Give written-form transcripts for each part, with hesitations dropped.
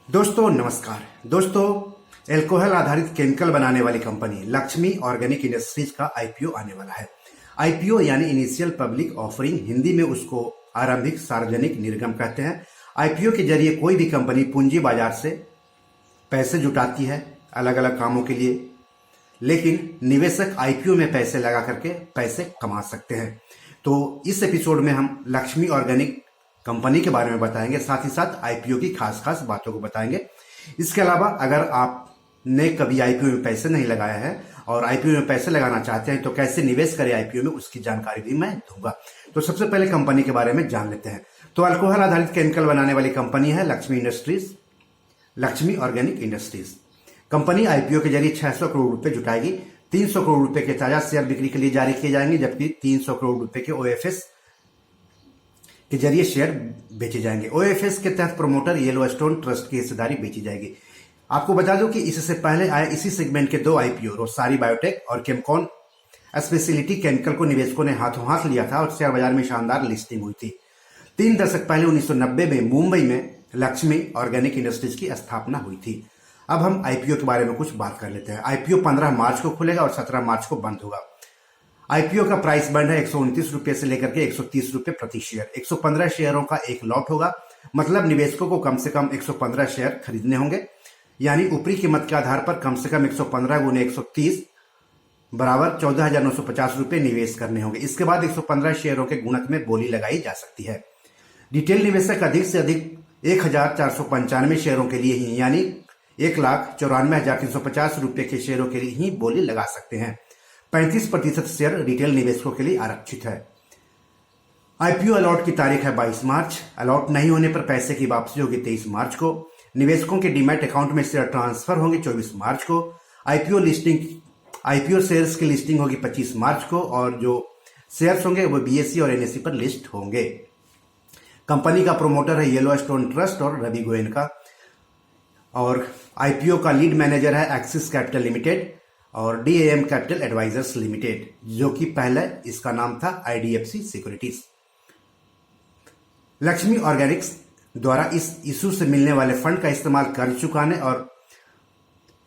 दोस्तों नमस्कार। दोस्तों, एल्कोहल आधारित केमिकल बनाने वाली कंपनी लक्ष्मी ऑर्गेनिक इंडस्ट्रीज का आईपीओ आने वाला है। आईपीओ यानी इनिशियल पब्लिक ऑफरिंग, हिंदी में उसको आरंभिक सार्वजनिक निर्गम कहते हैं। आईपीओ के जरिए कोई भी कंपनी पूंजी बाजार से पैसे जुटाती है अलग अलग कामों के लिए, लेकिन निवेशक आईपीओ में पैसे लगा करके पैसे कमा सकते हैं। तो इस एपिसोड में हम लक्ष्मी ऑर्गेनिक कंपनी के बारे में बताएंगे, साथ ही साथ आईपीओ की खास खास बातों को बताएंगे। इसके अलावा अगर आपने कभी आईपीओ में पैसे नहीं लगाया है और आईपीओ में पैसे लगाना चाहते हैं तो कैसे निवेश करें आईपीओ में, उसकी जानकारी भी मैं दूंगा। तो सबसे पहले कंपनी के बारे में जान लेते हैं। तो अल्कोहल आधारित केमिकल बनाने वाली कंपनी है Lakshmi organic industries. Company IPO के जरिए 600 करोड़ रुपए जुटाएगी। 300 करोड़ रुपए के ताजा शेयर बिक्री के लिए जारी किए जाएंगे, जबकि 300 करोड़ रुपए के ओएफएस के जरिए शेयर बेचे जाएंगे। ओएफएस के तहत प्रोमोटर येलोस्टोन ट्रस्ट की हिस्सेदारी बेची जाएगी। आपको बता दूं कि इससे पहले आए इसी सेगमेंट के 2 आईपीओ रोसारी बायोटेक और केमकॉन स्पेशलिटी केमिकल को निवेशकों ने हाथों हाथ लिया था और शेयर बाजार में शानदार लिस्टिंग हुई थी। 3 दशक पहले 1990 में मुंबई में लक्ष्मी ऑर्गेनिक इंडस्ट्रीज की स्थापना हुई थी। अब हम आईपीओ के बारे में कुछ बात कर लेते हैं। आईपीओ 15 मार्च को खुलेगा और 17 मार्च को बंद होगा। आईपीओ का प्राइस बैंड है 129 रुपए से लेकर के 130 रुपए प्रति शेयर। 115 शेयरों का एक लॉट होगा, मतलब निवेशकों को कम से कम 115 शेयर खरीदने होंगे। यानी ऊपरी कीमत के आधार पर कम से कम 115 गुने 130 बराबर 14,950 रुपए निवेश करने होंगे। इसके बाद 115 शेयरों के गुणक में बोली लगाई जा सकती है। रिटेल निवेशक अधिक से अधिक 1,495 शेयरों के लिए ही, यानी 1,94,350 रुपए के शेयरों के लिए ही बोली लगा सकते हैं। 35% शेयर रिटेल निवेशकों के लिए आरक्षित है। आईपीओ अलॉट की तारीख है 22 मार्च। अलॉट नहीं होने पर पैसे की वापसी होगी 23 मार्च को। निवेशकों के डीमैट अकाउंट में शेयर ट्रांसफर होंगे 24 मार्च को। आईपीओ शेयर्स की लिस्टिंग होगी 25 मार्च को और जो शेयर्स होंगे वो बीएसई और एनएसई पर लिस्ट होंगे। कंपनी का प्रोमोटर है येलोस्टोन ट्रस्ट और रवि गोयनका, और आईपीओ का लीड मैनेजर है एक्सिस कैपिटल लिमिटेड और डीएएम कैपिटल एडवाइजर्स लिमिटेड, जो कि पहले इसका नाम था आईडीएफसी सिक्योरिटीज। लक्ष्मी ऑर्गेनिक्स द्वारा इस इशू से मिलने वाले फंड का इस्तेमाल कर्ज चुकाने और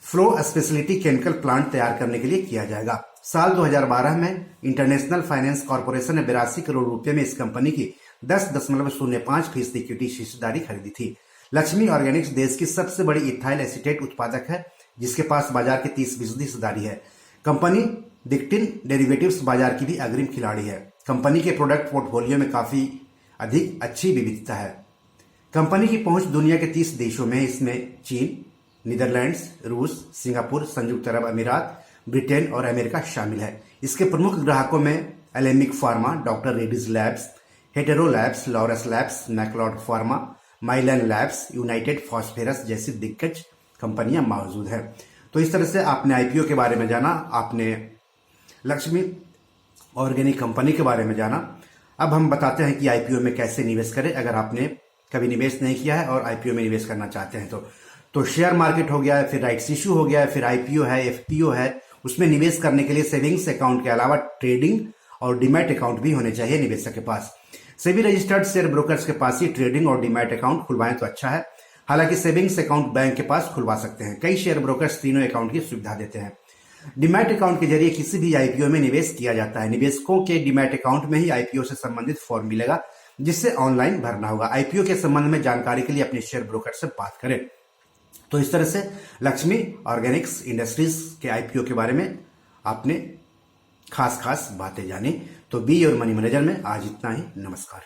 फ्लो स्पेशलिटी केमिकल प्लांट तैयार करने के लिए किया जाएगा। साल 2012 में इंटरनेशनल फाइनेंस कॉर्पोरेशन ने 82 करोड़ रुपए में इस कंपनी की 10.05% इक्विटी हिस्सेदारी खरीदी थी। लक्ष्मी ऑर्गेनिक्स देश की सबसे बड़ी इथाइल एसीटेट उत्पादक है, जिसके पास बाजार की 30% हिस्सेदारी है। कंपनी डिक्टिन डेरिवेटिव्स बाजार की भी अग्रिम खिलाड़ी है। कंपनी के प्रोडक्ट पोर्टफोलियो में काफी अधिक अच्छी विविधता है। कंपनी की पहुंच दुनिया के 30 देशों में है। इसमें चीन, नीदरलैंड्स, रूस, सिंगापुर, संयुक्त अरब अमीरात, ब्रिटेन और अमेरिका शामिल है। इसके प्रमुख ग्राहकों में Alembic pharma, doctor Reddy's labs, Hetero labs, Laurus labs, Macleods pharma, Mylan labs, United Phosphorus जैसी दिग्गज कंपनियां मौजूद हैं। तो इस तरह से आपने आईपीओ के बारे में जाना, आपने लक्ष्मी ऑर्गेनिक कंपनी के बारे में जाना। अब हम बताते हैं कि आईपीओ में कैसे निवेश करें अगर आपने कभी निवेश नहीं किया है और आईपीओ में निवेश करना चाहते हैं। तो शेयर मार्केट हो गया है, फिर राइट्स इश्यू हो गया है, फिर आईपीओ है, एफपीओ है। उसमें निवेश करने के लिए सेविंग्स अकाउंट के अलावा ट्रेडिंग और डीमैट अकाउंट भी होने चाहिए निवेशक के पास। सेबी रजिस्टर्ड शेयर ब्रोकर्स के पास ही ट्रेडिंग और डीमैट अकाउंट खुलवाएं तो अच्छा है। हालांकि सेविंग्स अकाउंट बैंक के पास खुलवा सकते हैं। कई शेयर ब्रोकर्स तीनों अकाउंट की सुविधा देते हैं। डीमैट अकाउंट के जरिए किसी भी आईपीओ में निवेश किया जाता है। निवेशकों के डीमैट अकाउंट में ही आईपीओ से संबंधित फॉर्म मिलेगा, जिससे ऑनलाइन भरना होगा। आईपीओ के संबंध में जानकारी के लिए अपने शेयर ब्रोकर से बात करें। तो इस तरह से लक्ष्मी ऑर्गेनिक्स इंडस्ट्रीज के आईपीओ के बारे में आपने खास खास बातें जानी। तो बी और मनी मैनेजर में आज इतना ही। नमस्कार।